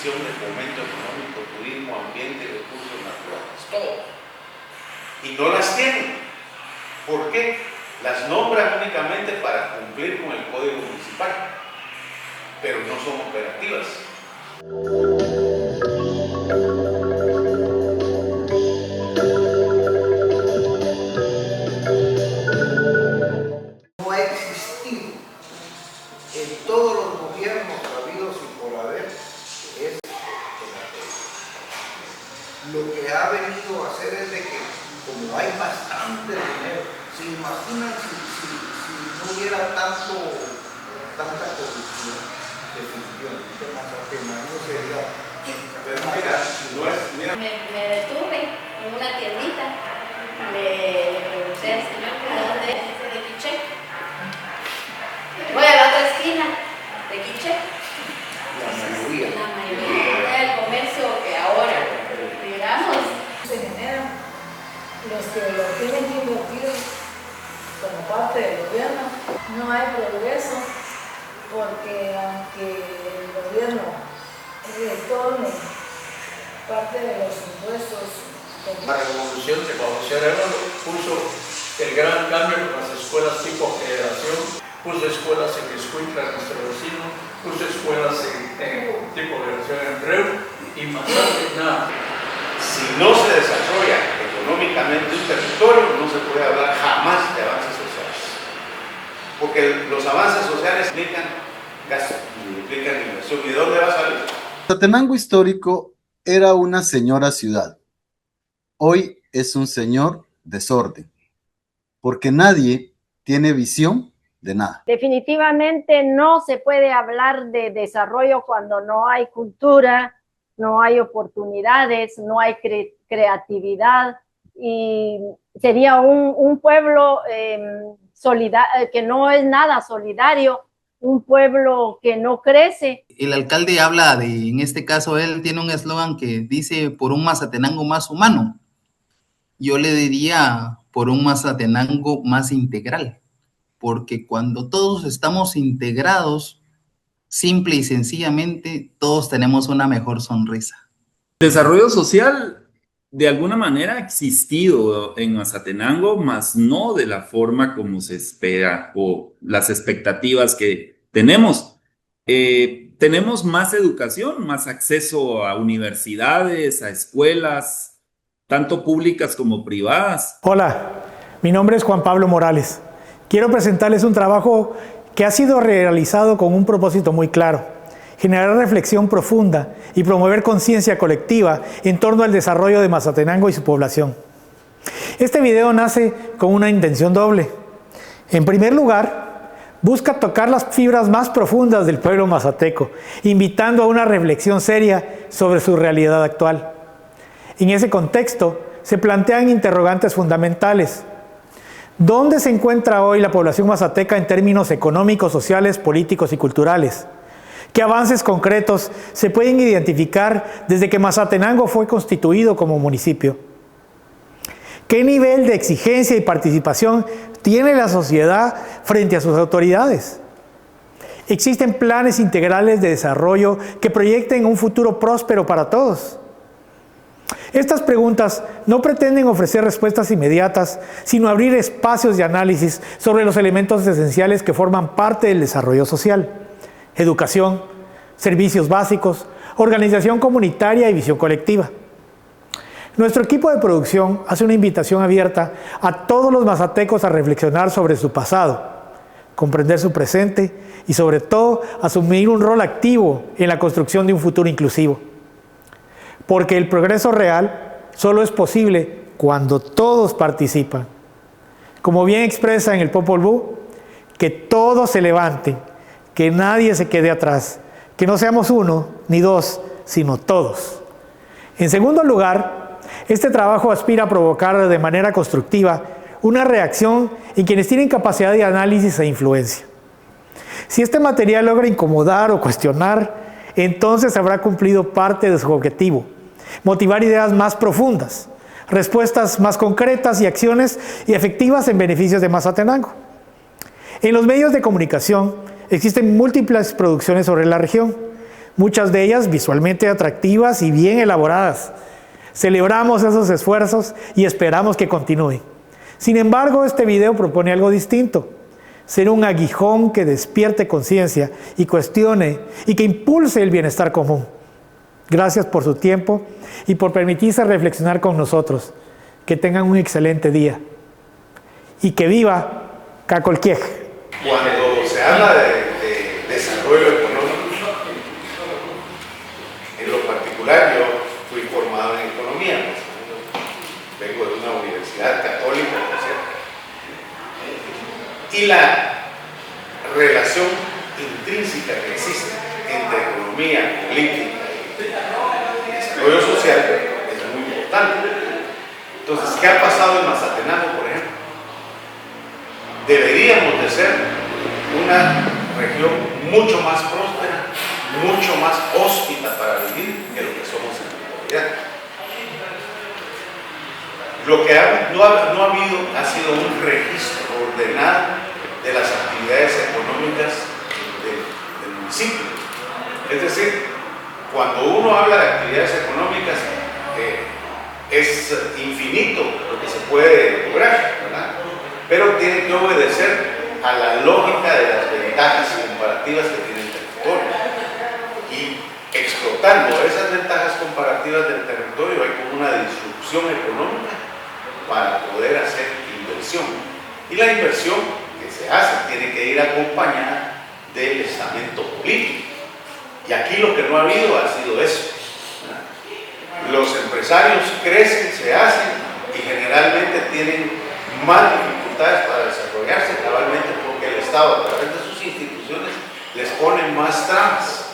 Dirección de Fomento Económico, Turismo, Ambiente y Recursos Naturales, todo. Y no las tienen. ¿Por qué? Las nombran únicamente para cumplir con el Código Municipal, pero no son operativas. No ha existido en todos los gobiernos habidos y por haber es lo que ha venido a hacer es de que como hay bastante dinero, se imaginan si no hubiera tanta corrupción, definitivamente Mazatenango sería. Me detuve en una tiendita, le pregunté al señor ¿a dónde es ese de Quiché? Voy a la otra esquina de Quiché. La mayoría del comercio que ahora, digamos, se generan los que lo tienen invertido como parte del gobierno. No hay progreso porque aunque el gobierno retorne parte de los impuestos. La revolución de Cuauhtémoc Arevalo puso el gran cambio con las escuelas tipo federación, puso escuelas en Escuintla, nuestro vecino, puso escuelas en tipo federación en Reu y Mazatenango. Si no se desarrolla económicamente un territorio, no se puede hablar jamás de avances sociales. Porque los avances sociales implican gasto, implican inversión. ¿Y de dónde va a salir? Mazatenango histórico era una señora ciudad. Hoy es un señor desorden, porque nadie tiene visión de nada. Definitivamente no se puede hablar de desarrollo cuando no hay cultura, no hay oportunidades, no hay creatividad, y sería un pueblo que no es nada solidario, un pueblo que no crece. El alcalde habla de, en este caso, él tiene un eslogan que dice por un Mazatenango más humano. Yo le diría por un Mazatenango más integral, porque cuando todos estamos integrados, simple y sencillamente, todos tenemos una mejor sonrisa. El desarrollo social de alguna manera ha existido en Mazatenango, mas no de la forma como se espera o las expectativas que tenemos. Tenemos más educación, más acceso a universidades, a escuelas, tanto públicas como privadas. Hola, mi nombre es Juan Pablo Morales. Quiero presentarles un trabajo que ha sido realizado con un propósito muy claro: generar reflexión profunda y promover conciencia colectiva en torno al desarrollo de Mazatenango y su población. Este video nace con una intención doble. En primer lugar, busca tocar las fibras más profundas del pueblo mazateco, invitando a una reflexión seria sobre su realidad actual. En ese contexto, se plantean interrogantes fundamentales. ¿Dónde se encuentra hoy la población mazateca en términos económicos, sociales, políticos y culturales? ¿Qué avances concretos se pueden identificar desde que Mazatenango fue constituido como municipio? ¿Qué nivel de exigencia y participación tiene la sociedad frente a sus autoridades? ¿Existen planes integrales de desarrollo que proyecten un futuro próspero para todos? Estas preguntas no pretenden ofrecer respuestas inmediatas, sino abrir espacios de análisis sobre los elementos esenciales que forman parte del desarrollo social: educación, servicios básicos, organización comunitaria y visión colectiva. Nuestro equipo de producción hace una invitación abierta a todos los mazatecos a reflexionar sobre su pasado, comprender su presente y, sobre todo, asumir un rol activo en la construcción de un futuro inclusivo. Porque el progreso real solo es posible cuando todos participan. Como bien expresa en el Popol Vuh, que todos se levanten, que nadie se quede atrás, que no seamos uno ni dos, sino todos. En segundo lugar, este trabajo aspira a provocar de manera constructiva una reacción en quienes tienen capacidad de análisis e influencia. Si este material logra incomodar o cuestionar, entonces habrá cumplido parte de su objetivo: motivar ideas más profundas, respuestas más concretas y acciones y efectivas en beneficios de Mazatenango. En los medios de comunicación existen múltiples producciones sobre la región, muchas de ellas visualmente atractivas y bien elaboradas. Celebramos esos esfuerzos y esperamos que continúen. Sin embargo, este video propone algo distinto: ser un aguijón que despierte conciencia y cuestione y que impulse el bienestar común. Gracias por su tiempo y por permitirse reflexionar con nosotros. Que tengan un excelente día. Y que viva Cacolquiej. Cuando se habla de desarrollo económico, en lo particular yo fui formado en economía, pues, vengo de una universidad católica, por cierto, y la relación intrínseca que existe entre economía, política y desarrollo social es muy importante. Entonces, ¿qué ha pasado en Mazatenango, por ejemplo? Deberíamos de ser una región mucho más próspera, mucho más hóspita para vivir que lo que somos en la actualidad. Lo que no ha habido ha sido un registro ordenado de las actividades económicas del municipio. Es decir, cuando uno habla de actividades económicas, es infinito lo que se puede lograr, ¿verdad? Pero tiene que obedecer a la lógica de las ventajas comparativas que tiene el territorio. Y explotando esas ventajas comparativas del territorio hay como una disrupción económica para poder hacer inversión. Y la inversión que se hace tiene que ir acompañada del estamento político. Y aquí lo que no ha habido ha sido eso. Los empresarios crecen, se hacen y generalmente tienen más dificultades para desarrollarse, cabalmente porque el Estado, a través de sus instituciones, les pone más trabas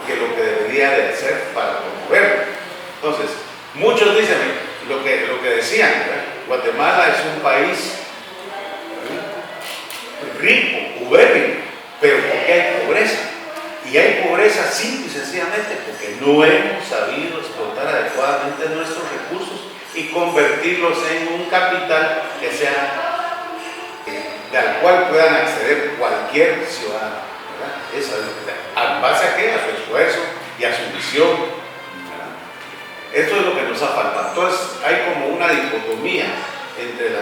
que lo que debería de hacer para promoverlo. Entonces, muchos dicen lo que decían, ¿verdad? Guatemala es un país rico, ubérrimo, pero porque hay pobreza. Y hay pobreza simple y sencillamente porque no hemos sabido explotar adecuadamente nuestros recursos y convertirlos en un capital que sea al cual puedan acceder cualquier ciudadano, ¿verdad? Eso es lo que ¿en base a qué? A su esfuerzo y a su visión, ¿verdad? Esto es lo que nos ha faltado. Entonces hay como una dicotomía entre el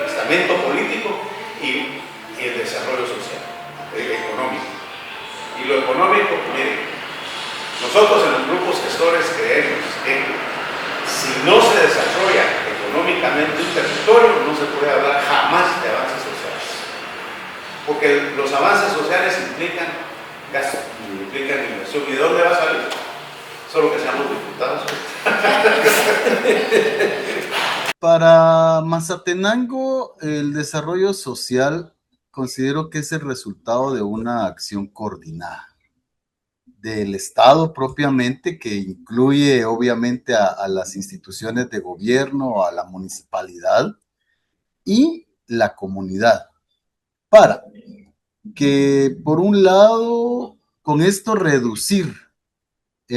estamento político y el desarrollo social, económico. Y lo económico, miren, nosotros en los grupos gestores creemos que si no se desarrolla económicamente un territorio, no se puede hablar jamás de avances sociales. Porque los avances sociales implican gasto, implican inversión. ¿Y de dónde va a salir? Solo que seamos diputados. Para Mazatenango, el desarrollo social considero que es el resultado de una acción coordinada del Estado propiamente, que incluye obviamente a las instituciones de gobierno, a la municipalidad y la comunidad, para que por un lado con esto reducir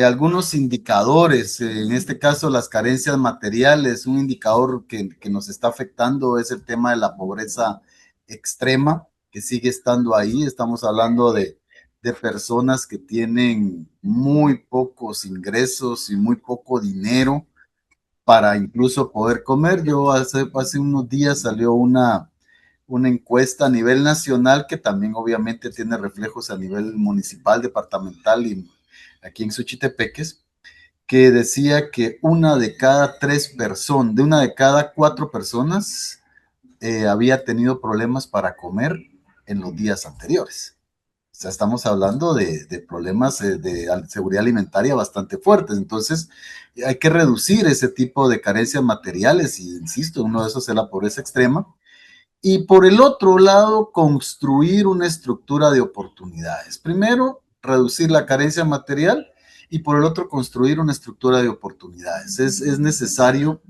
algunos indicadores, en este caso las carencias materiales. Un indicador que nos está afectando es el tema de la pobreza extrema, que sigue estando ahí. Estamos hablando de personas que tienen muy pocos ingresos y muy poco dinero para incluso poder comer. Yo hace unos días salió una encuesta a nivel nacional que también obviamente tiene reflejos a nivel municipal, departamental y aquí en Suchitepeques, que decía que una de cada 4 personas había tenido problemas para comer en los días anteriores. O sea, estamos hablando de problemas de seguridad alimentaria bastante fuertes. Entonces, hay que reducir ese tipo de carencias materiales y, insisto, uno de esos es la pobreza extrema. Y por el otro lado, construir una estructura de oportunidades. Primero, reducir la carencia material y por el otro, construir una estructura de oportunidades. Es necesario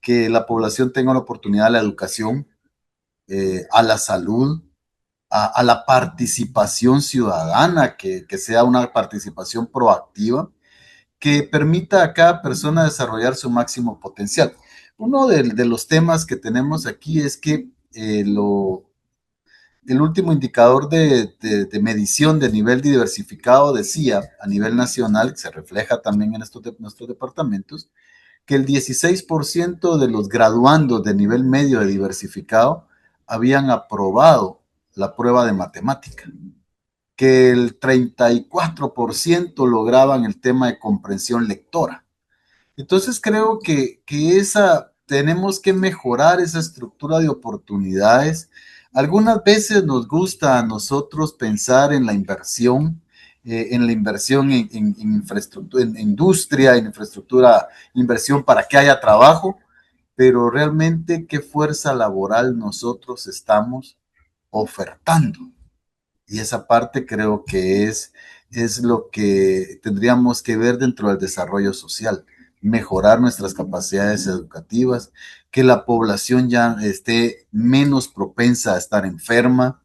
que la población tenga una oportunidad a la educación, a la salud, a la participación ciudadana, que sea una participación proactiva, que permita a cada persona desarrollar su máximo potencial. Uno de los temas que tenemos aquí es que el último indicador de medición de nivel diversificado decía a nivel nacional, que se refleja también en nuestros departamentos, que el 16% de los graduandos de nivel medio de diversificado habían aprobado la prueba de matemática, que el 34% lograban el tema de comprensión lectora. Entonces creo que tenemos que mejorar esa estructura de oportunidades. Algunas veces nos gusta a nosotros pensar en la inversión en infraestructura, en industria, en infraestructura, inversión para que haya trabajo, pero realmente qué fuerza laboral nosotros estamos ofertando. Y esa parte creo que es lo que tendríamos que ver dentro del desarrollo social, mejorar nuestras capacidades educativas, que la población ya esté menos propensa a estar enferma,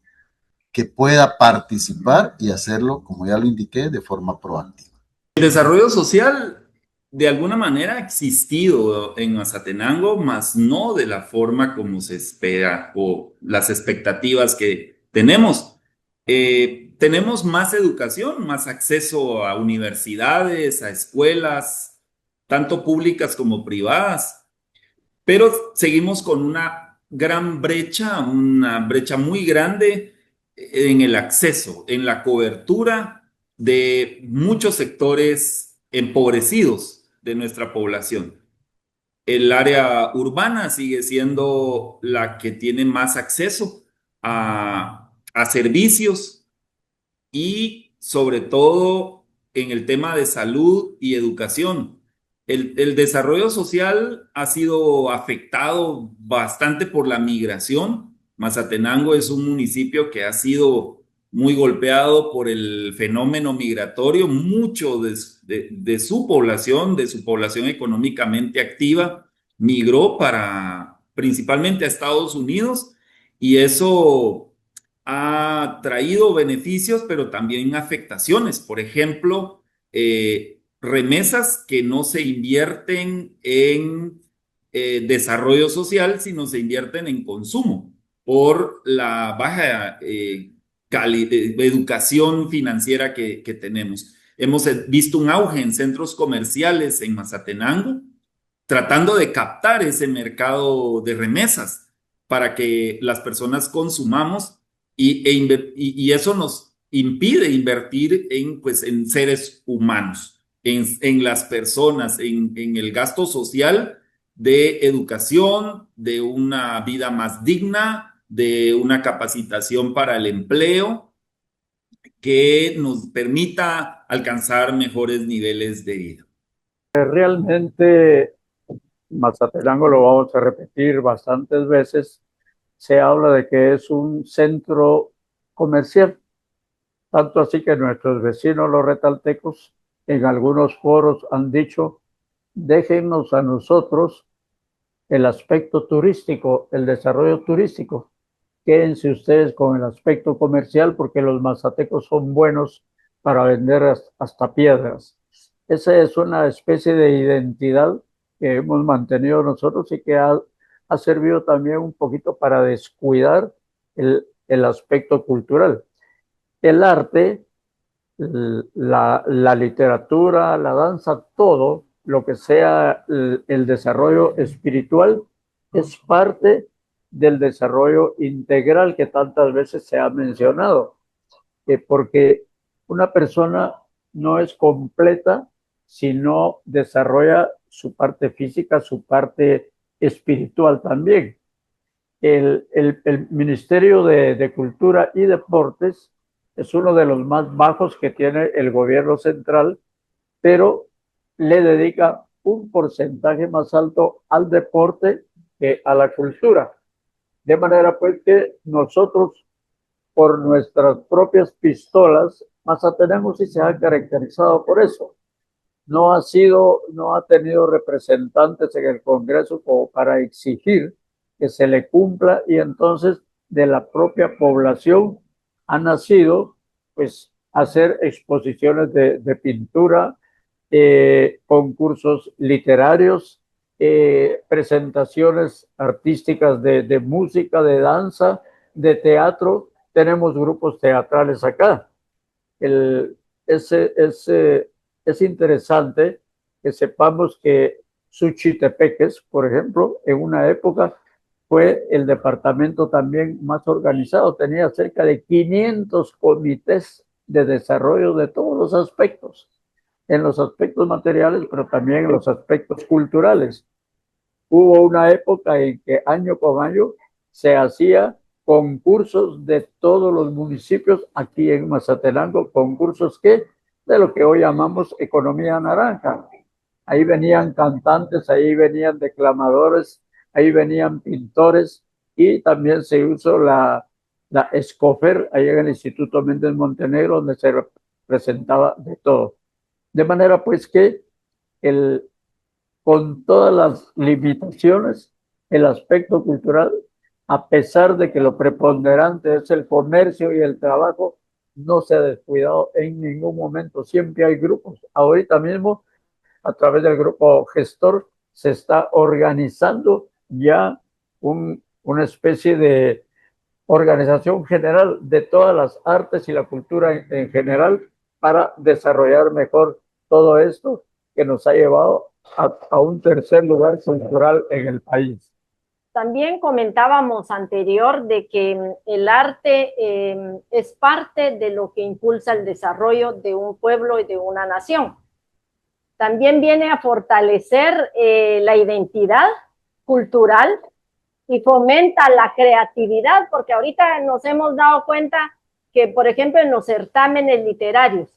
que pueda participar y hacerlo, como ya lo indiqué, de forma proactiva. El desarrollo social de alguna manera ha existido en Mazatenango, mas no de la forma como se espera o las expectativas que tenemos. Tenemos más educación, más acceso a universidades, a escuelas, tanto públicas como privadas, pero seguimos con una brecha muy grande en el acceso, en la cobertura de muchos sectores empobrecidos de nuestra población. El área urbana sigue siendo la que tiene más acceso a servicios y sobre todo en el tema de salud y educación. El desarrollo social ha sido afectado bastante por la migración. Mazatenango es un municipio que ha sido muy golpeado por el fenómeno migratorio. Mucho de su población económicamente activa, migró principalmente a Estados Unidos, y eso ha traído beneficios, pero también afectaciones. Por ejemplo, remesas que no se invierten en desarrollo social, sino se invierten en consumo por la baja educación financiera que tenemos. Hemos visto un auge en centros comerciales en Mazatenango, tratando de captar ese mercado de remesas para que las personas consumamos, y eso nos impide invertir en seres humanos, en las personas, en el gasto social de educación, de una vida más digna, de una capacitación para el empleo que nos permita alcanzar mejores niveles de vida. Realmente, Mazatenango, lo vamos a repetir bastantes veces, se habla de que es un centro comercial, tanto así que nuestros vecinos los retaltecos en algunos foros han dicho: déjennos a nosotros el aspecto turístico, el desarrollo turístico, quédense ustedes con el aspecto comercial, porque los mazatecos son buenos para vender hasta piedras. Esa es una especie de identidad que hemos mantenido nosotros y que ha servido también un poquito para descuidar el aspecto cultural. El arte, la literatura, la danza, todo lo que sea el desarrollo espiritual es parte del desarrollo integral que tantas veces se ha mencionado, porque una persona no es completa si no desarrolla su parte física, su parte espiritual también. El Ministerio de Cultura y Deportes es uno de los más bajos que tiene el gobierno central, pero le dedica un porcentaje más alto al deporte que a la cultura. De manera pues que nosotros, por nuestras propias pistolas, Mazatenango sí se ha caracterizado por eso. No ha tenido representantes en el Congreso como para exigir que se le cumpla, y entonces de la propia población ha nacido pues hacer exposiciones de pintura, concursos literarios, presentaciones artísticas de música, de danza, de teatro, tenemos grupos teatrales acá. Es interesante que sepamos que Suchitepeques, por ejemplo, en una época fue el departamento también más organizado. Tenía cerca de 500 comités de desarrollo de todos los aspectos, en los aspectos materiales, pero también en los aspectos culturales. Hubo una época en que año con año se hacía concursos de todos los municipios aquí en Mazatenango, concursos que de lo que hoy llamamos economía naranja. Ahí venían cantantes, ahí venían declamadores, ahí venían pintores y también se usó la Escofer, ahí en el Instituto Méndez Montenegro, donde se presentaba de todo. De manera pues que con todas las limitaciones, el aspecto cultural, a pesar de que lo preponderante es el comercio y el trabajo, no se ha descuidado en ningún momento. Siempre hay grupos. Ahorita mismo, a través del grupo gestor, se está organizando ya una especie de organización general de todas las artes y la cultura en general para desarrollar mejor todo esto que nos ha llevado a un tercer lugar cultural en el país. También comentábamos anterior de que el arte es parte de lo que impulsa el desarrollo de un pueblo y de una nación. También viene a fortalecer la identidad cultural y fomenta la creatividad, porque ahorita nos hemos dado cuenta que, por ejemplo, en los certámenes literarios,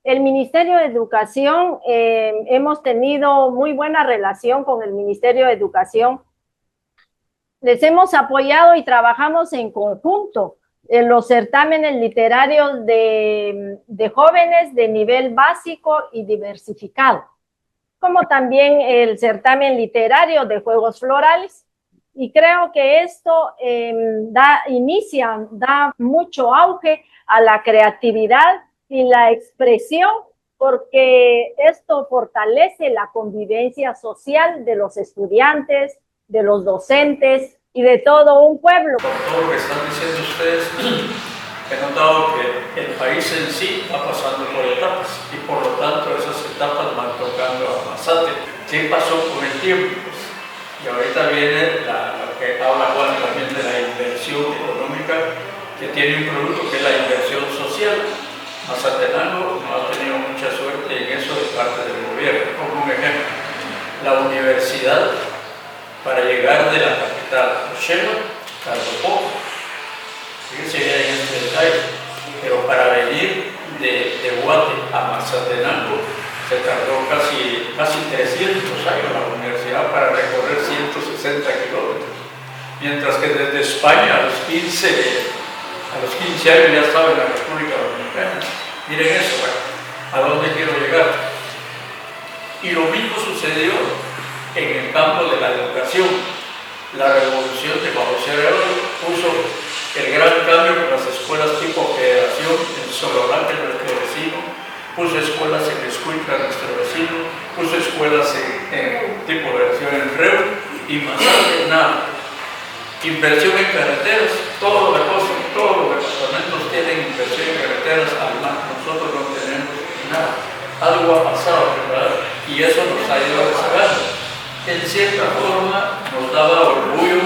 el Ministerio de Educación, hemos tenido muy buena relación con el Ministerio de Educación. Les hemos apoyado y trabajamos en conjunto en los certámenes literarios de jóvenes de nivel básico y diversificado, como también el certamen literario de juegos florales. Y creo que esto da mucho auge a la creatividad y la expresión, porque esto fortalece la convivencia social de los estudiantes, de los docentes y de todo un pueblo. Por todo lo que están diciendo ustedes, he notado que el país en sí va pasando por etapas y por lo tanto esas etapas van tocando a Mazate. ¿Qué pasó con el tiempo? Y ahorita viene lo que habla Juan también de la inversión económica, que tiene un producto que es la inversión social. Mazatenango no ha tenido mucha suerte en eso de parte del gobierno. Como un ejemplo, la universidad para llegar de la capital, Rochela, tardó poco. Fíjense bien en este detalle. Pero para venir de Guate a Mazatenango se tardó casi 300 años la universidad para recorrer 160 kilómetros. Mientras que desde España a los 15 años ya estaba en la República Dominicana. Miren eso, ¿a dónde quiero llegar? Y lo mismo sucedió en el campo de la educación. La revolución de Juan José Arevalo puso el gran cambio con las escuelas tipo federación en Sololá, nuestro vecino, puso escuelas en Escuintla, nuestro vecino, puso escuelas en tipo versión en Reu y más nada. Inversión en carreteras, todos los departamentos tienen inversión en carreteras, además nosotros no tenemos nada. Algo ha pasado, ¿verdad? Y eso nos ha ido rezagando. En cierta forma nos daba orgullo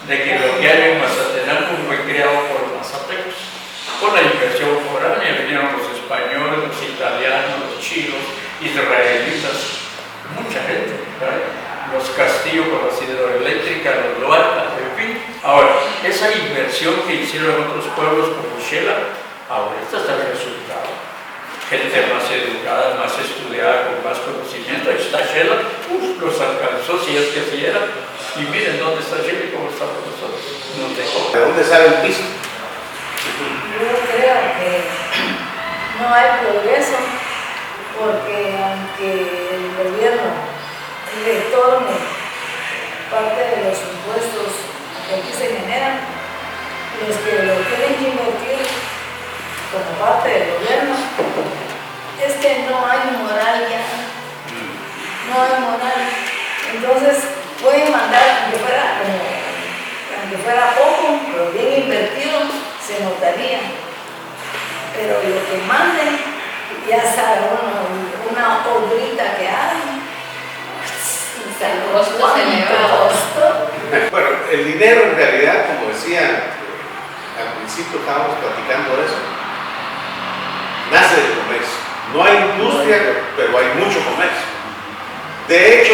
de que lo que hay en Mazatenango fue creado por los mazatecos. Con la inversión foránea vinieron los españoles, los italianos, los chinos, israelitas, mucha gente, ¿verdad? Los castillos con las hidroeléctricas, los loarcas, en fin. Ahora, esa inversión que hicieron en otros pueblos como Shela, ahorita está el resultado. Gente más educada, más estudiada, con más conocimiento. Ahí está Shela, los alcanzó, si es que así era. Y miren dónde está Shela y cómo está con nosotros. Nos dejó. ¿De dónde sale el piso? Yo creo que no hay progreso, porque aunque el gobierno retorne parte de los impuestos que aquí se generan, los que lo tienen que invertir como parte del gobierno, es que no hay moral ya, no hay moral. Entonces pueden mandar, aunque fuera poco, pero bien invertido, se notaría pero lo que manden, ya sabe una obrita que hay, El costo se elevado. Bueno, el dinero en realidad, como decía al principio, estábamos platicando de eso, nace del comercio. No hay industria, pero hay mucho comercio. De hecho,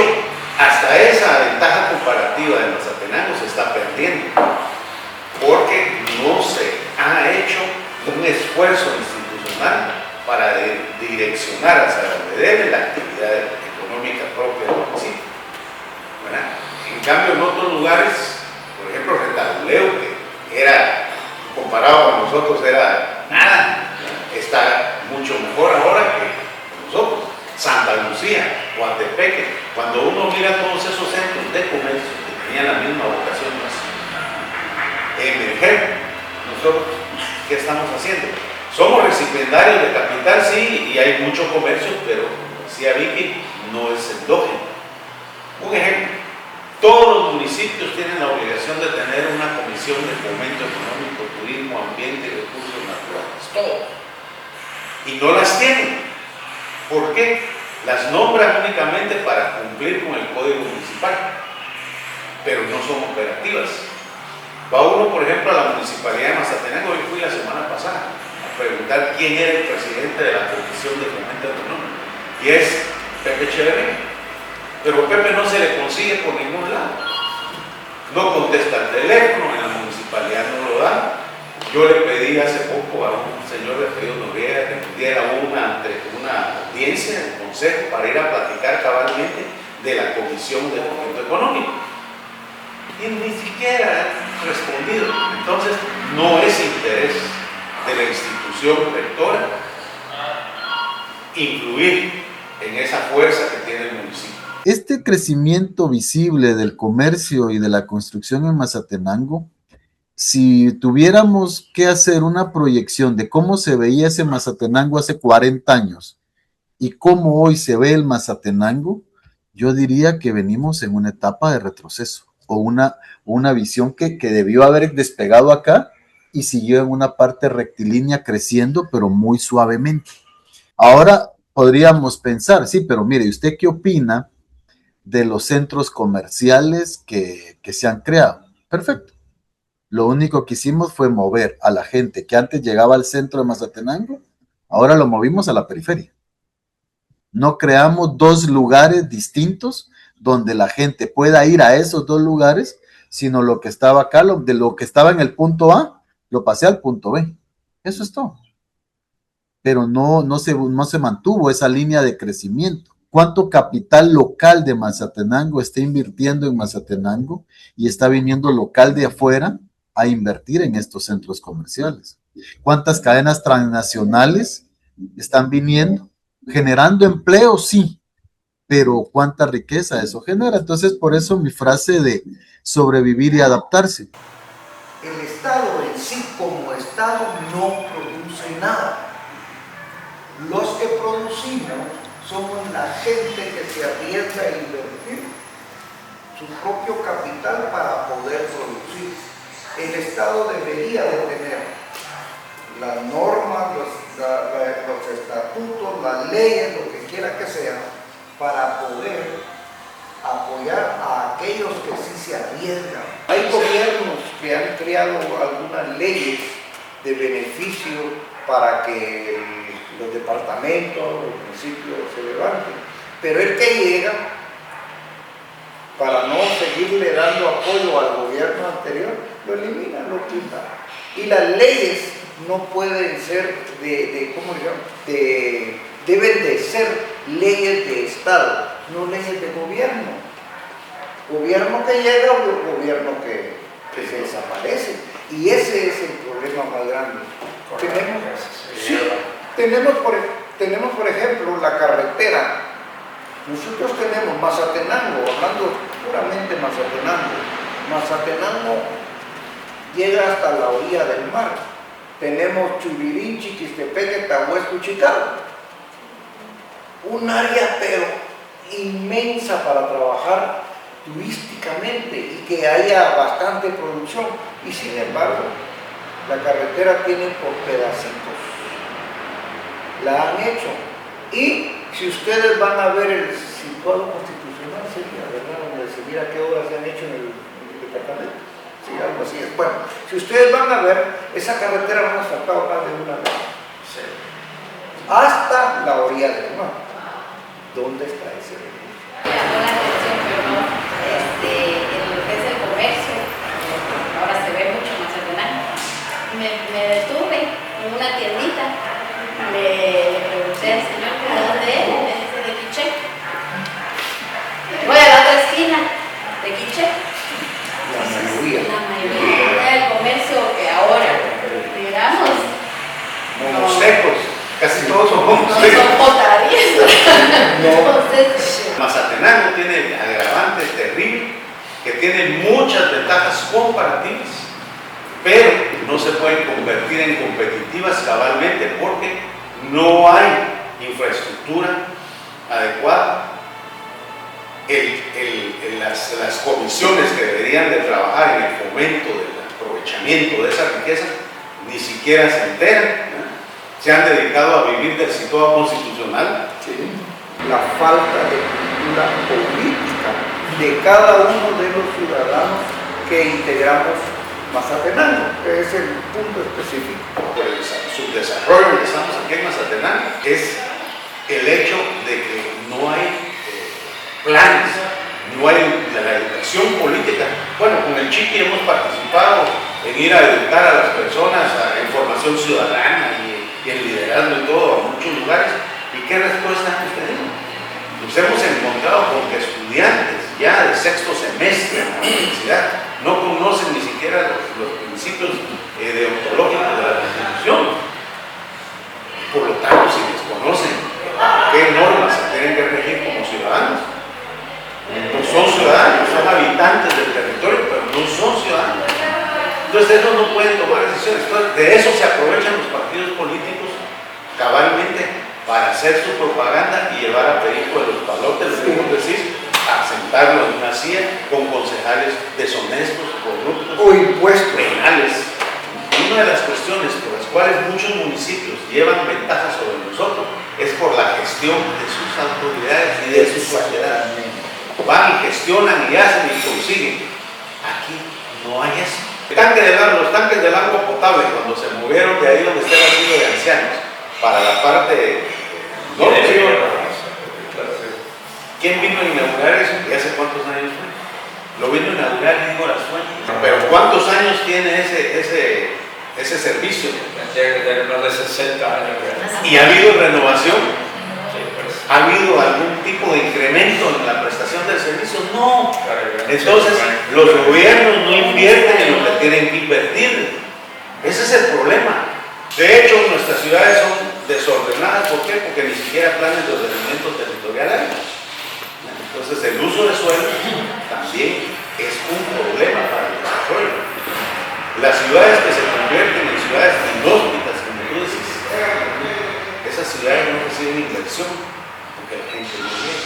hasta esa ventaja comparativa de Mazatenango se está perdiendo, porque no se ha hecho un esfuerzo institucional para direccionar hacia donde debe la actividad económica propia del municipio. ¿Verdad? En cambio, en otros lugares, por ejemplo, Retabuleo, que era, comparado con nosotros, era nada, está mucho mejor ahora que nosotros. Santa Lucía, Coatepeque, cuando uno mira todos esos centros de comercio que tenían la misma vocación, emerger, nosotros, ¿qué estamos haciendo? Somos recipiendarios de capital, sí, y hay mucho comercio, pero, como decía Vicky, no es endógeno. Un ejemplo, todos los municipios tienen la obligación de tener una comisión de fomento económico, turismo, ambiente y recursos naturales, todos. Y no las tienen. ¿Por qué? Las nombran únicamente para cumplir con el código municipal, pero no son operativas. Va uno, por ejemplo, a la municipalidad de Mazatenango. Yo fui la semana pasada a preguntar quién era el presidente de la Comisión de Fomento Económico, y es Pepe Echeverría. Pero Pepe no se le consigue por ningún lado. No contesta el teléfono, en la municipalidad no lo da. Yo le pedí hace poco a un señor de apellido Noriega que nos diera una audiencia en el consejo para ir a platicar cabalmente de la Comisión de Fomento Económico. Y ni siquiera ha respondido. Entonces, no es interés de la institución rectora influir en esa fuerza que tiene el municipio. Este crecimiento visible del comercio y de la construcción en Mazatenango, si tuviéramos que hacer una proyección de cómo se veía ese Mazatenango hace 40 años y cómo hoy se ve el Mazatenango, yo diría que venimos en una etapa de retroceso o una visión que debió haber despegado acá y siguió en una parte rectilínea creciendo, pero muy suavemente. Ahora podríamos pensar, sí, pero mire, ¿usted qué opina de los centros comerciales que se han creado? Perfecto. Lo único que hicimos fue mover a la gente que antes llegaba al centro de Mazatenango, ahora lo movimos a la periferia. No creamos dos lugares distintos donde la gente pueda ir a esos dos lugares, sino lo que estaba acá, de lo que estaba en el punto A, lo pasé al punto B. Eso es todo. Pero no se mantuvo esa línea de crecimiento. ¿Cuánto capital local de Mazatenango está invirtiendo en Mazatenango y está viniendo local de afuera a invertir en estos centros comerciales? ¿Cuántas cadenas transnacionales están viniendo? Generando empleo, sí, pero ¿cuánta riqueza eso genera? Entonces, por eso mi frase de sobrevivir y adaptarse. El Estado en sí como Estado no produce nada. Los que producimos somos la gente que se arriesga a invertir su propio capital para poder producir. El Estado debería de tener las normas, los estatutos, las leyes, lo que quiera que sea, para poder apoyar a aquellos que sí se arriesgan. Hay gobiernos que han creado algunas leyes de beneficio para que los departamentos, los municipios se levanten, pero el que llega, para no seguirle dando apoyo al gobierno anterior, lo elimina, lo quita. Y las leyes no pueden ser deben de ser leyes de Estado, no leyes de gobierno. Gobierno que llega o gobierno que se desaparece. Y ese es el problema más grande. Tenemos, por ejemplo, la carretera. Nosotros tenemos Mazatenango, hablando puramente Mazatenango. Mazatenango llega hasta la orilla del mar. Tenemos Chubirín, Chiquistepeque, Tahuesco y Chicago. Un área pero inmensa para trabajar turísticamente y que haya bastante producción. Y sin embargo, la carretera tiene por pedacitos la han hecho. Y si ustedes van a ver el situado constitucional, sería, ¿verdad? Donde se mira qué obras se han hecho en el departamento. Sí, algo así es. Bueno, si ustedes van a ver, esa carretera no ha faltado más de una vez. Sí. Hasta la orilla del mar. ¿Dónde está ese recurso? Me llamó la atención, pero no, en lo que es el comercio, ahora se ve mucho más adelante. Me detuve en una tiendita, le pregunté al señor que de dónde era, me dice de Quiché. Voy a la otra esquina, de Quiché. La mayoría del comercio que ahora, digamos, Monostecos, casi todos son no monostecos. son potadizos. Entonces, Mazatenango tiene el agravante terrible que tiene muchas ventajas comparativas, pero no se pueden convertir en competitivas cabalmente porque no hay infraestructura adecuada. Las comisiones que deberían de trabajar en el fomento del aprovechamiento de esa riqueza ni siquiera se enteran, ¿no? Se han dedicado a vivir del situado constitucional. Sí. La falta de cultura política de cada uno de los ciudadanos que integramos Mazatenango, que es el punto específico. Por el subdesarrollo que estamos aquí en Mazatenango es el hecho de que no hay planes, no hay la educación política. Bueno, con el Chiqui hemos participado en ir a educar a las personas en formación ciudadana y en liderazgo y todo, a muchos lugares. ¿Y qué respuesta hemos tenido? Nos hemos encontrado con que estudiantes ya de sexto semestre en la universidad no conocen ni siquiera los principios deontológicos de la Constitución. Por lo tanto, si desconocen qué normas se tienen que regir como ciudadanos, no son ciudadanos, son habitantes del territorio, pero no son ciudadanos. Entonces ellos no pueden tomar decisiones. Entonces, de eso se aprovechan los partidos políticos cabalmente para hacer su propaganda y llevar a Perico de los Palotes, como decís, a sentarlo en una silla con concejales deshonestos, corruptos o impuestos penales. Y una de las cuestiones por las cuales muchos municipios llevan ventaja sobre nosotros es por la gestión de sus autoridades y de sus sociedades. Van y gestionan y hacen y consiguen. Aquí no hay eso. Los tanques del agua potable, cuando se movieron de ahí donde está el asilo de ancianos para la parte norte, ¿quién vino a inaugurar eso? ¿Y hace cuántos años fue? Lo vino a inaugurar Igor Azuela. Pero ¿cuántos años tiene ese servicio? Tiene que tener más de 60 años. ¿Y ha habido renovación? ¿Ha habido algún tipo de incremento en la prestación del servicio? No. Entonces, los gobiernos no invierten en lo que tienen que invertir. Ese es el problema. De hecho, nuestras ciudades son desordenadas. ¿Por qué? Porque ni siquiera planes de ordenamiento territorial hay. Entonces, el uso de suelo también es un problema para el desarrollo. Las ciudades que se convierten en ciudades inhóspitas, como tú decís, esas ciudades no reciben inversión. La gente no viene.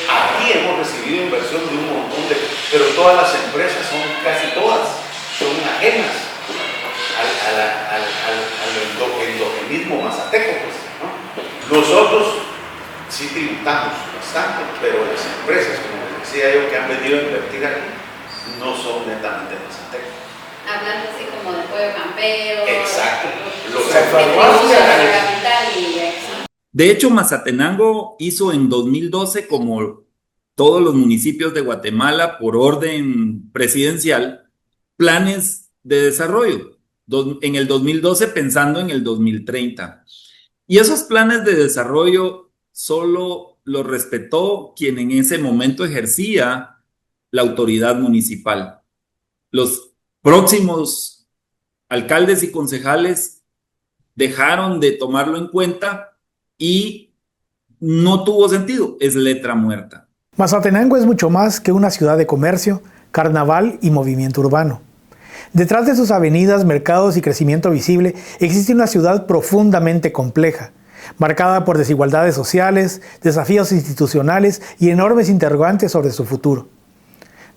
Aquí hemos recibido inversión de un montón pero todas las empresas son, casi todas, son ajenas al endogenismo mazateco, pues, ¿no? Nosotros sí tributamos bastante, pero las empresas, como les decía yo, que han venido a invertir aquí, no son netamente mazatecos. Hablando así como del pollo campero. Exacto. Los farmacias de la capital y de hecho, Mazatenango hizo en 2012, como todos los municipios de Guatemala, por orden presidencial, planes de desarrollo. En el 2012 pensando en el 2030. Y esos planes de desarrollo solo los respetó quien en ese momento ejercía la autoridad municipal. Los próximos alcaldes y concejales dejaron de tomarlo en cuenta y no tuvo sentido, es letra muerta. Mazatenango es mucho más que una ciudad de comercio, carnaval y movimiento urbano. Detrás de sus avenidas, mercados y crecimiento visible existe una ciudad profundamente compleja, marcada por desigualdades sociales, desafíos institucionales y enormes interrogantes sobre su futuro.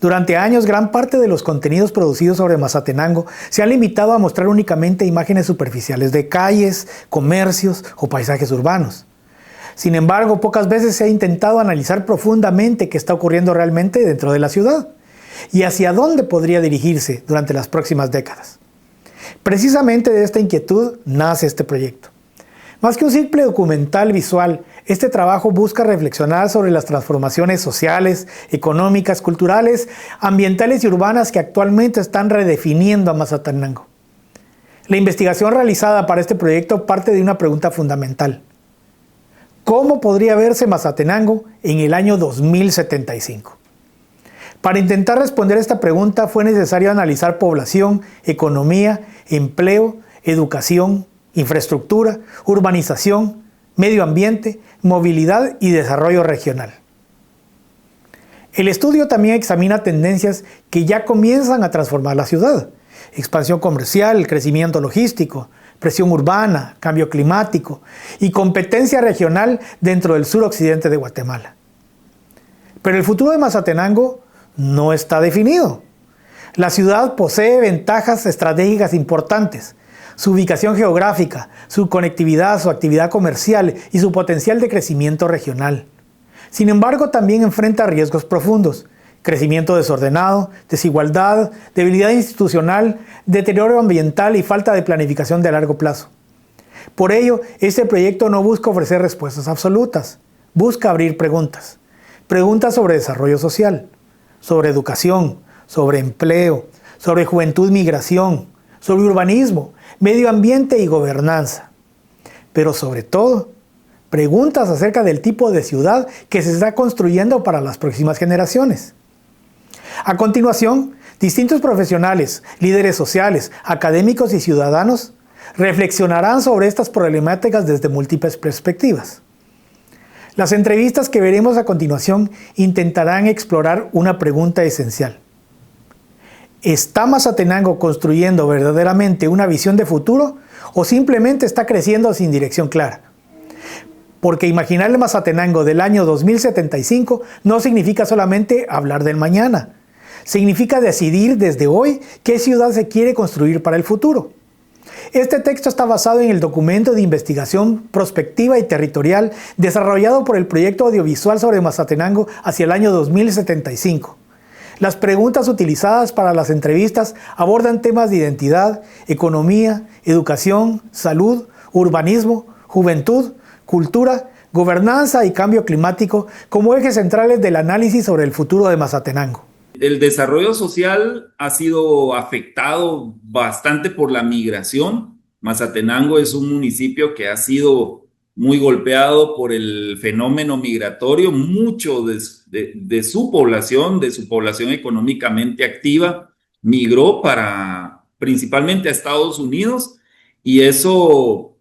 Durante años, gran parte de los contenidos producidos sobre Mazatenango se han limitado a mostrar únicamente imágenes superficiales de calles, comercios o paisajes urbanos. Sin embargo, pocas veces se ha intentado analizar profundamente qué está ocurriendo realmente dentro de la ciudad y hacia dónde podría dirigirse durante las próximas décadas. Precisamente de esta inquietud nace este proyecto. Más que un simple documental visual, este trabajo busca reflexionar sobre las transformaciones sociales, económicas, culturales, ambientales y urbanas que actualmente están redefiniendo a Mazatenango. La investigación realizada para este proyecto parte de una pregunta fundamental. ¿Cómo podría verse Mazatenango en el año 2075? Para intentar responder esta pregunta fue necesario analizar población, economía, empleo, educación, infraestructura, urbanización, medio ambiente, movilidad y desarrollo regional. El estudio también examina tendencias que ya comienzan a transformar la ciudad: expansión comercial, crecimiento logístico, presión urbana, cambio climático y competencia regional dentro del suroccidente de Guatemala. Pero el futuro de Mazatenango no está definido. La ciudad posee ventajas estratégicas importantes: su ubicación geográfica, su conectividad, su actividad comercial y su potencial de crecimiento regional. Sin embargo, también enfrenta riesgos profundos: crecimiento desordenado, desigualdad, debilidad institucional, deterioro ambiental y falta de planificación de largo plazo. Por ello, este proyecto no busca ofrecer respuestas absolutas, busca abrir preguntas. Preguntas sobre desarrollo social, sobre educación, sobre empleo, sobre juventud, migración, sobre urbanismo, medio ambiente y gobernanza. Pero sobre todo, preguntas acerca del tipo de ciudad que se está construyendo para las próximas generaciones. A continuación, distintos profesionales, líderes sociales, académicos y ciudadanos reflexionarán sobre estas problemáticas desde múltiples perspectivas. Las entrevistas que veremos a continuación intentarán explorar una pregunta esencial. ¿Está Mazatenango construyendo verdaderamente una visión de futuro o simplemente está creciendo sin dirección clara? Porque imaginar el Mazatenango del año 2075 no significa solamente hablar del mañana. Significa decidir desde hoy qué ciudad se quiere construir para el futuro. Este texto está basado en el documento de investigación prospectiva y territorial desarrollado por el proyecto audiovisual sobre Mazatenango hacia el año 2075. Las preguntas utilizadas para las entrevistas abordan temas de identidad, economía, educación, salud, urbanismo, juventud, cultura, gobernanza y cambio climático como ejes centrales del análisis sobre el futuro de Mazatenango. El desarrollo social ha sido afectado bastante por la migración. Mazatenango es un municipio que ha sido muy golpeado por el fenómeno migratorio. Mucho de su población económicamente activa, migró principalmente a Estados Unidos, y eso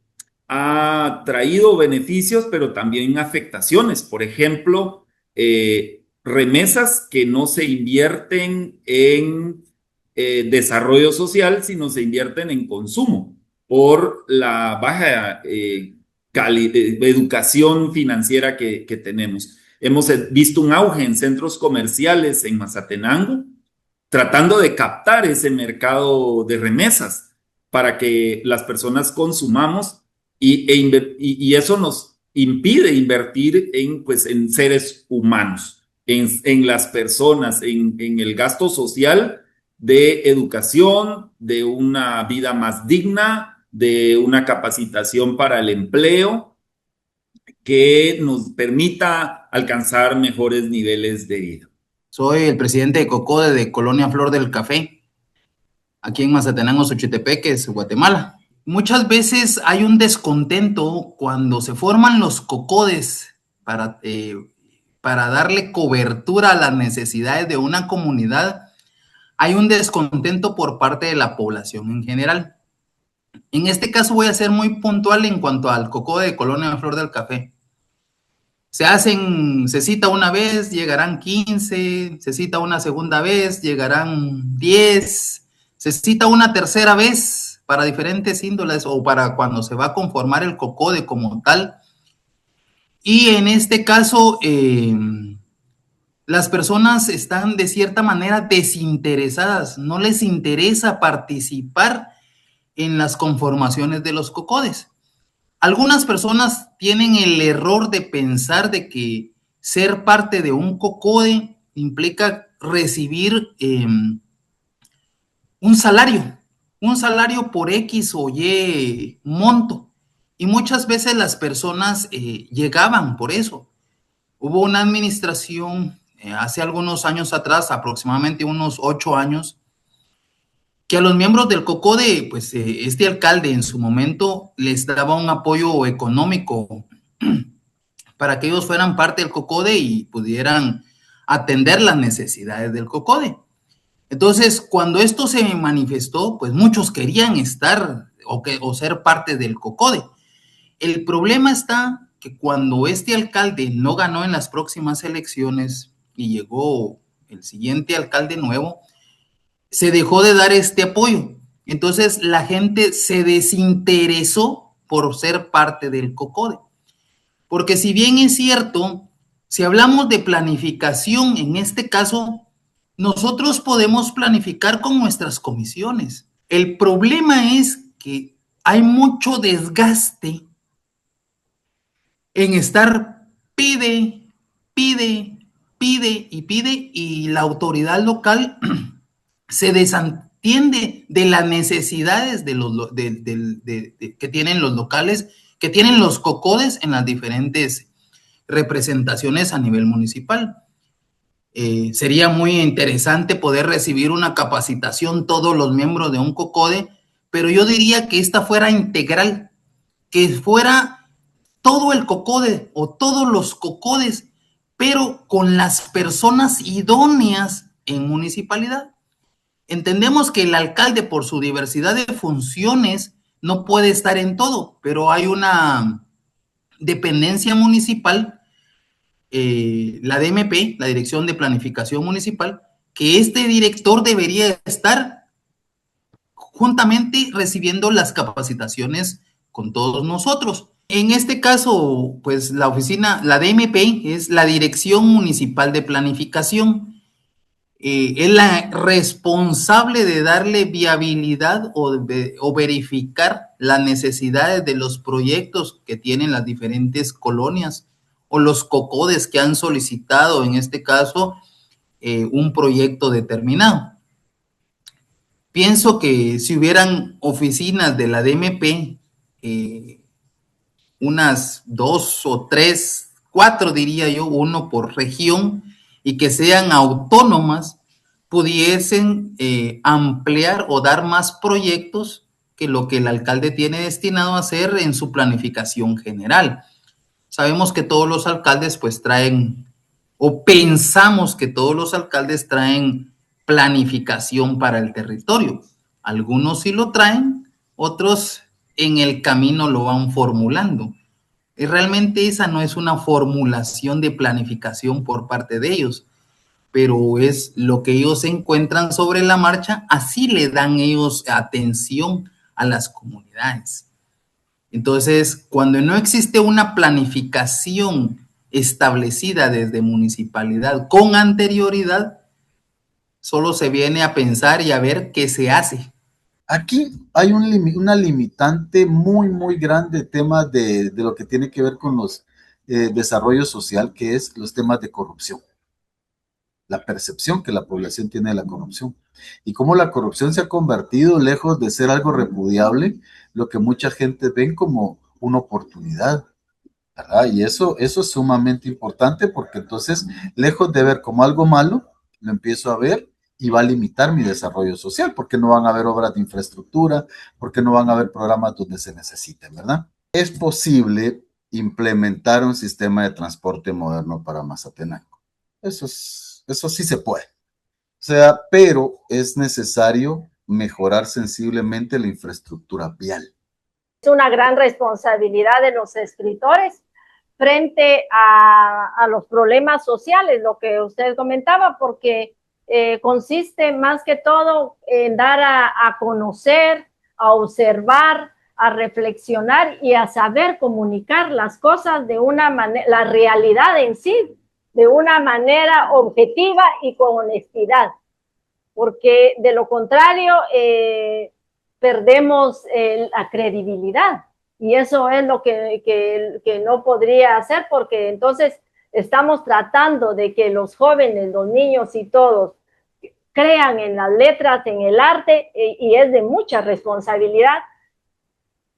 ha traído beneficios, pero también afectaciones. Por ejemplo, remesas que no se invierten en desarrollo social, sino se invierten en consumo por la baja educación financiera que tenemos. Hemos visto un auge en centros comerciales en Mazatenango, tratando de captar ese mercado de remesas para que las personas consumamos, y eso nos impide invertir en seres humanos, en las personas, en el gasto social de educación, de una vida más digna, de una capacitación para el empleo que nos permita alcanzar mejores niveles de vida. Soy el presidente de COCODE de Colonia Flor del Café, aquí en Mazatenango, Xochitepeques, Guatemala. Muchas veces hay un descontento cuando se forman los COCODES para darle cobertura a las necesidades de una comunidad. Hay un descontento por parte de la población en general. En este caso voy a ser muy puntual en cuanto al COCODE de Colonia Flor del Café. Se cita una vez, llegarán 15, se cita una segunda vez, llegarán 10, se cita una tercera vez para diferentes índoles o para cuando se va a conformar el COCODE como tal. Y en este caso, las personas están de cierta manera desinteresadas, no les interesa participar en las conformaciones de los COCODES. Algunas personas tienen el error de pensar de que ser parte de un COCODE implica recibir un salario por X o Y monto. Y muchas veces las personas llegaban por eso. Hubo una administración hace algunos años atrás, aproximadamente unos 8 años, que a los miembros del COCODE, pues este alcalde en su momento les daba un apoyo económico para que ellos fueran parte del COCODE y pudieran atender las necesidades del COCODE. Entonces, cuando esto se manifestó, pues muchos querían estar o ser parte del COCODE. El problema está que cuando este alcalde no ganó en las próximas elecciones y llegó el siguiente alcalde nuevo, se dejó de dar este apoyo. Entonces, la gente se desinteresó por ser parte del COCODE. Porque si bien es cierto, si hablamos de planificación, en este caso, nosotros podemos planificar con nuestras comisiones. El problema es que hay mucho desgaste en estar pide y la autoridad local se desentiende de las necesidades que tienen los locales, que tienen los COCODES en las diferentes representaciones a nivel municipal. Sería muy interesante poder recibir una capacitación todos los miembros de un COCODE, pero yo diría que esta fuera integral, que fuera todo el COCODE o todos los COCODES, pero con las personas idóneas en municipalidad. Entendemos que el alcalde, por su diversidad de funciones, no puede estar en todo, pero hay una dependencia municipal, la DMP, la Dirección de Planificación Municipal, que este director debería estar juntamente recibiendo las capacitaciones con todos nosotros. En este caso, pues la oficina, la DMP es la Dirección Municipal de Planificación. Es la responsable de darle viabilidad o verificar las necesidades de los proyectos que tienen las diferentes colonias o los COCODES que han solicitado, en este caso, un proyecto determinado. Pienso que si hubieran oficinas de la DMP, unas 2 o 3, 4 diría yo, 1 por región, y que sean autónomas, pudiesen ampliar o dar más proyectos que lo que el alcalde tiene destinado a hacer en su planificación general. Sabemos que todos los alcaldes pues traen, o pensamos que todos los alcaldes traen planificación para el territorio. Algunos sí lo traen, otros en el camino lo van formulando. Y realmente esa no es una formulación de planificación por parte de ellos, pero es lo que ellos encuentran sobre la marcha, así le dan ellos atención a las comunidades. Entonces, cuando no existe una planificación establecida desde municipalidad con anterioridad, solo se viene a pensar y a ver qué se hace. Aquí hay una limitante muy, muy grande, tema de lo que tiene que ver con los desarrollo social, que es los temas de corrupción. La percepción que la población tiene de la corrupción. Y cómo la corrupción se ha convertido, lejos de ser algo repudiable, lo que mucha gente ven como una oportunidad, ¿verdad? Y eso es sumamente importante, porque entonces, lejos de ver como algo malo, lo empiezo a ver y va a limitar mi desarrollo social, porque no van a haber obras de infraestructura, porque no van a haber programas donde se necesiten, ¿verdad? Es posible implementar un sistema de transporte moderno para Mazatenango. Eso sí se puede. O sea, pero es necesario mejorar sensiblemente la infraestructura vial. Es una gran responsabilidad de los escritores frente a los problemas sociales, lo que usted comentaba, porque consiste más que todo en dar a conocer, a observar, a reflexionar y a saber comunicar las cosas de una manera, la realidad en sí, de una manera objetiva y con honestidad, porque de lo contrario perdemos la credibilidad, y eso es lo que no podría hacer, porque entonces estamos tratando de que los jóvenes, los niños y todos crean en las letras, en el arte, y es de mucha responsabilidad.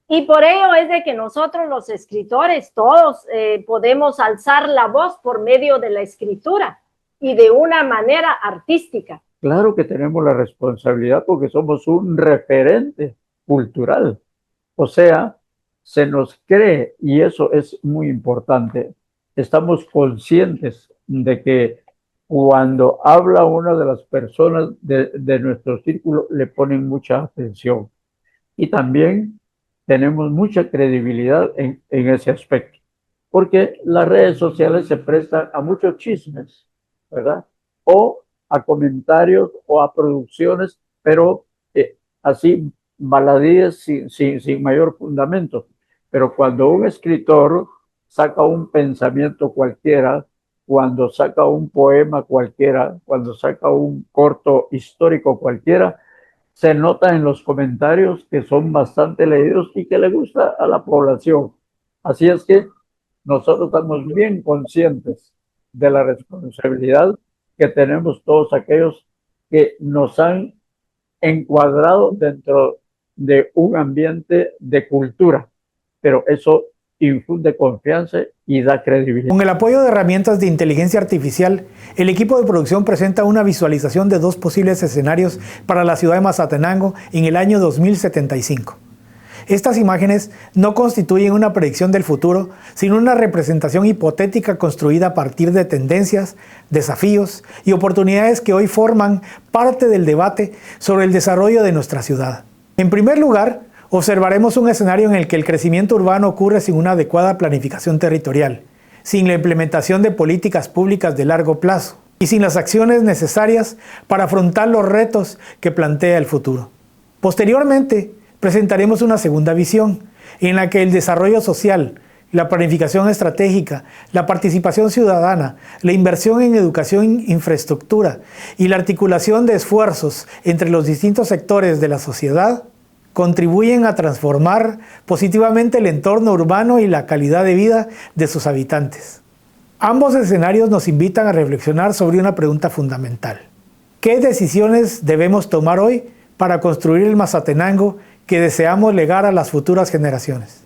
Y por ello es de que nosotros los escritores todos podemos alzar la voz por medio de la escritura y de una manera artística. Claro que tenemos la responsabilidad porque somos un referente cultural. O sea, se nos cree, y eso es muy importante. Estamos conscientes de que cuando habla una de las personas de nuestro círculo, le ponen mucha atención. Y también tenemos mucha credibilidad en ese aspecto, porque las redes sociales se prestan a muchos chismes, ¿verdad? O a comentarios o a producciones, pero así baladíes sin mayor fundamento. Pero cuando un escritor saca un pensamiento cualquiera, cuando saca un poema cualquiera, cuando saca un corto histórico cualquiera, se nota en los comentarios que son bastante leídos y que le gusta a la población. Así es que nosotros estamos bien conscientes de la responsabilidad que tenemos todos aquellos que nos han encuadrado dentro de un ambiente de cultura, pero eso infunde confianza y da credibilidad. Con el apoyo de herramientas de inteligencia artificial, el equipo de producción presenta una visualización de 2 posibles escenarios para la ciudad de Mazatenango en el año 2075. Estas imágenes no constituyen una predicción del futuro, sino una representación hipotética construida a partir de tendencias, desafíos y oportunidades que hoy forman parte del debate sobre el desarrollo de nuestra ciudad. En primer lugar, observaremos un escenario en el que el crecimiento urbano ocurre sin una adecuada planificación territorial, sin la implementación de políticas públicas de largo plazo y sin las acciones necesarias para afrontar los retos que plantea el futuro. Posteriormente, presentaremos una segunda visión, en la que el desarrollo social, la planificación estratégica, la participación ciudadana, la inversión en educación e infraestructura y la articulación de esfuerzos entre los distintos sectores de la sociedad contribuyen a transformar positivamente el entorno urbano y la calidad de vida de sus habitantes. Ambos escenarios nos invitan a reflexionar sobre una pregunta fundamental. ¿Qué decisiones debemos tomar hoy para construir el Mazatenango que deseamos legar a las futuras generaciones?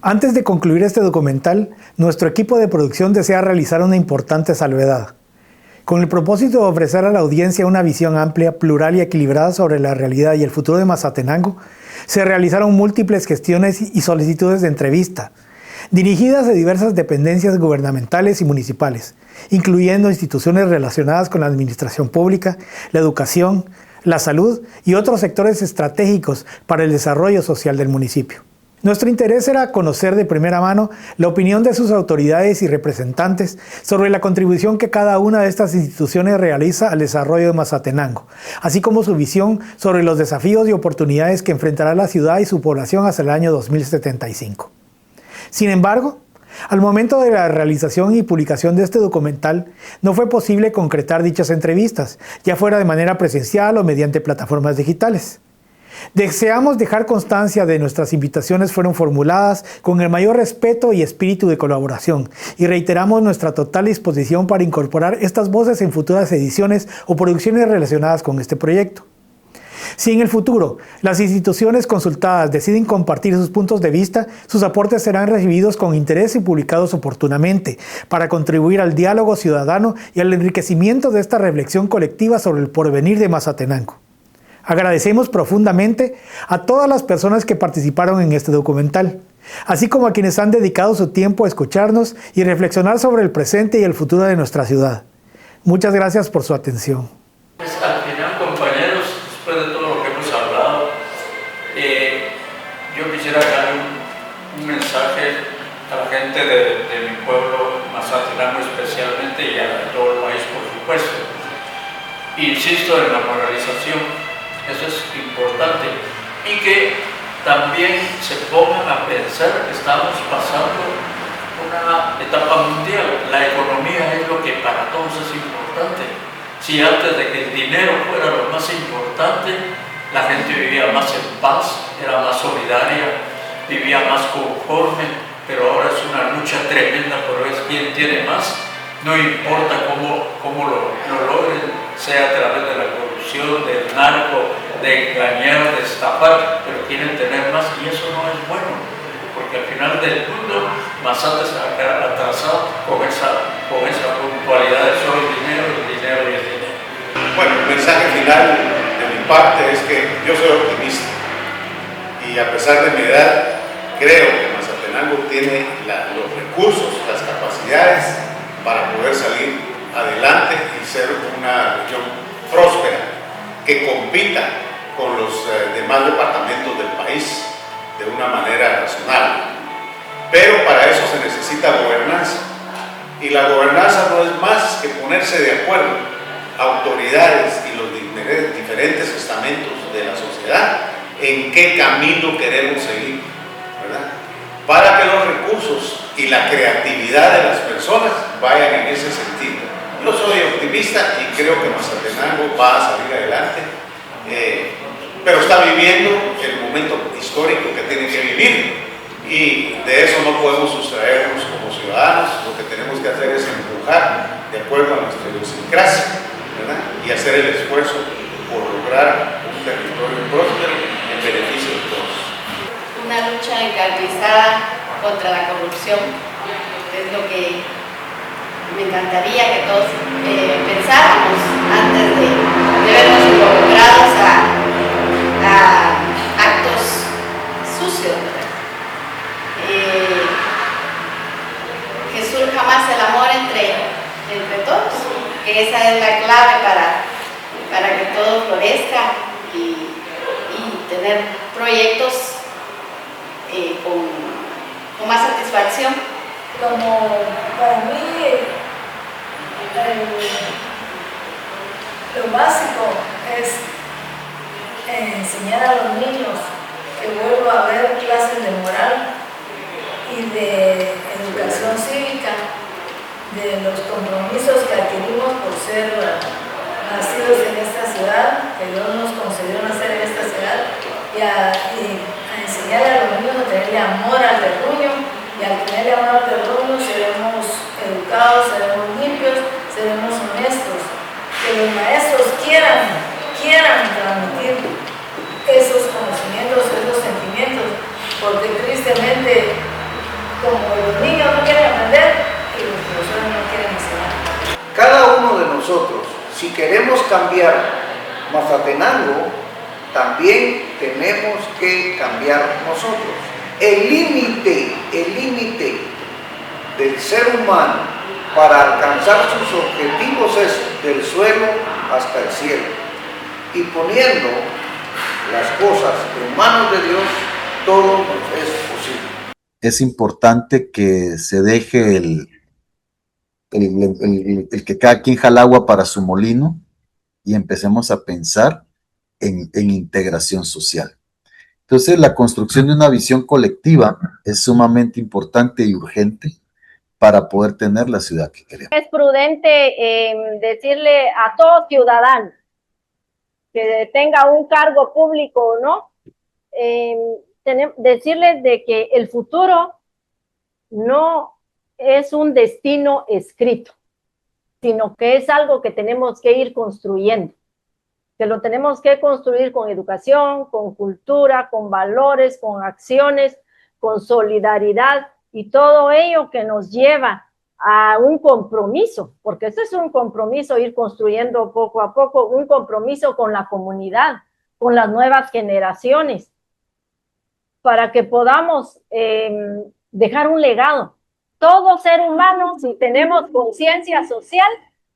Antes de concluir este documental, nuestro equipo de producción desea realizar una importante salvedad. Con el propósito de ofrecer a la audiencia una visión amplia, plural y equilibrada sobre la realidad y el futuro de Mazatenango, se realizaron múltiples gestiones y solicitudes de entrevista, dirigidas a diversas dependencias gubernamentales y municipales, incluyendo instituciones relacionadas con la administración pública, la educación, la salud y otros sectores estratégicos para el desarrollo social del municipio. Nuestro interés era conocer de primera mano la opinión de sus autoridades y representantes sobre la contribución que cada una de estas instituciones realiza al desarrollo de Mazatenango, así como su visión sobre los desafíos y oportunidades que enfrentará la ciudad y su población hasta el año 2075. Sin embargo, al momento de la realización y publicación de este documental, no fue posible concretar dichas entrevistas, ya fuera de manera presencial o mediante plataformas digitales. Deseamos dejar constancia de nuestras invitaciones fueron formuladas con el mayor respeto y espíritu de colaboración y reiteramos nuestra total disposición para incorporar estas voces en futuras ediciones o producciones relacionadas con este proyecto. Si en el futuro las instituciones consultadas deciden compartir sus puntos de vista, sus aportes serán recibidos con interés y publicados oportunamente para contribuir al diálogo ciudadano y al enriquecimiento de esta reflexión colectiva sobre el porvenir de Mazatenango. Agradecemos profundamente a todas las personas que participaron en este documental, así como a quienes han dedicado su tiempo a escucharnos y reflexionar sobre el presente y el futuro de nuestra ciudad. Muchas gracias por su atención. Pues al final, compañeros, después de todo lo que hemos hablado, yo quisiera dar un mensaje a la gente de mi pueblo, Mazatenango especialmente, y a todo el país, por supuesto. Insisto en la moralización. Eso es importante, y que también se pongan a pensar que estamos pasando una etapa mundial. La economía es lo que para todos es importante. Si antes de que el dinero fuera lo más importante, la gente vivía más en paz, era más solidaria, vivía más conforme, pero ahora es una lucha tremenda por ver quién tiene más. No importa cómo lo logren, sea a través de la corrupción, del narco, de engañar, de estafar, pero quieren tener más, y eso no es bueno, porque al final del mundo Mazate se va a quedar atrasado con esa puntualidad de solo el dinero y el dinero. Bueno, el mensaje final de mi parte es que yo soy optimista y a pesar de mi edad creo que Mazatenango tiene los recursos, las capacidades para poder salir adelante y ser una región próspera que compita con los demás departamentos del país de una manera razonable. Pero para eso se necesita gobernanza, y la gobernanza no es más que ponerse de acuerdo autoridades y los diferentes estamentos de la sociedad en qué camino queremos seguir, ¿verdad? Para que los recursos y la creatividad de las personas vayan en ese sentido. Yo soy optimista y creo que Mazatenango va a salir adelante, pero está viviendo el momento histórico que tiene que vivir, y de eso no podemos sustraernos como ciudadanos. Lo que tenemos que hacer es empujar de acuerdo a nuestra idiosincrasia, ¿verdad? Y hacer el esfuerzo por lograr un territorio próspero en beneficio de todos. Una lucha encarnizada contra la corrupción es lo que me encantaría que todos pensáramos antes de vernos involucrados a actos sucios, ¿verdad? Que surja más el amor entre todos, que esa es la clave para que todo florezca y tener proyectos con más satisfacción. Como para mí lo básico es enseñar a los niños que vuelva a haber clases de moral y de educación cívica, de los compromisos que adquirimos por ser nacidos en esta ciudad, que Dios nos concedió nacer en esta ciudad, y a enseñar a los niños a tenerle amor al terruño, y al tenerle amor al terruño seremos educados, seremos limpios, seremos honestos. Que los maestros quieran transmitir esos conocimientos, esos sentimientos, porque tristemente, como los niños no quieren aprender y los profesores no quieren enseñar. Cada uno de nosotros, si queremos cambiar Mazatenango, también tenemos que cambiar nosotros. El límite del ser humano para alcanzar sus objetivos es del suelo hasta el cielo. Y poniendo las cosas en manos de Dios, todo nos es posible. Es importante que se deje el que cada quien jala agua para su molino y empecemos a pensar en integración social. Entonces, la construcción de una visión colectiva es sumamente importante y urgente para poder tener la ciudad que queremos. Es prudente decirle a todo ciudadano que tenga un cargo público o no, decirles de que el futuro no es un destino escrito, sino que es algo que tenemos que ir construyendo, que lo tenemos que construir con educación, con cultura, con valores, con acciones, con solidaridad y todo ello que nos lleva a un compromiso, porque ese es un compromiso, ir construyendo poco a poco, un compromiso con la comunidad, con las nuevas generaciones, para que podamos dejar un legado. Todo ser humano, si tenemos conciencia social,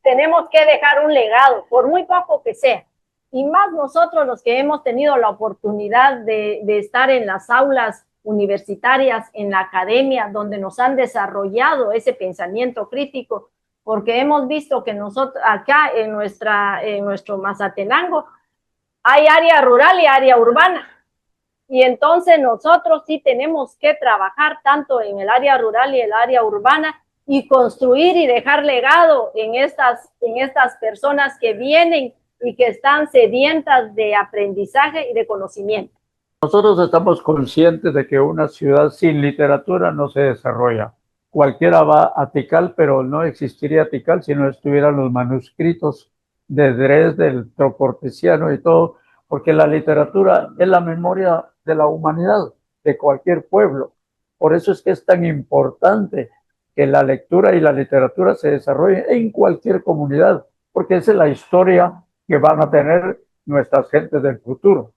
tenemos que dejar un legado, por muy poco que sea. Y más nosotros los que hemos tenido la oportunidad de estar en las aulas universitarias, en la academia, donde nos han desarrollado ese pensamiento crítico, porque hemos visto que nosotros acá en nuestro Mazatenango hay área rural y área urbana. Y entonces nosotros sí tenemos que trabajar tanto en el área rural y el área urbana y construir y dejar legado en estas personas que vienen y que están sedientas de aprendizaje y de conocimiento. Nosotros estamos conscientes de que una ciudad sin literatura no se desarrolla. Cualquiera va a Tikal, pero no existiría Tikal si no estuvieran los manuscritos de Dresde, del Trocortesiano y todo, porque la literatura es la memoria de la humanidad, de cualquier pueblo. Por eso es que es tan importante que la lectura y la literatura se desarrollen en cualquier comunidad, porque esa es la historia que van a tener nuestras gentes del futuro.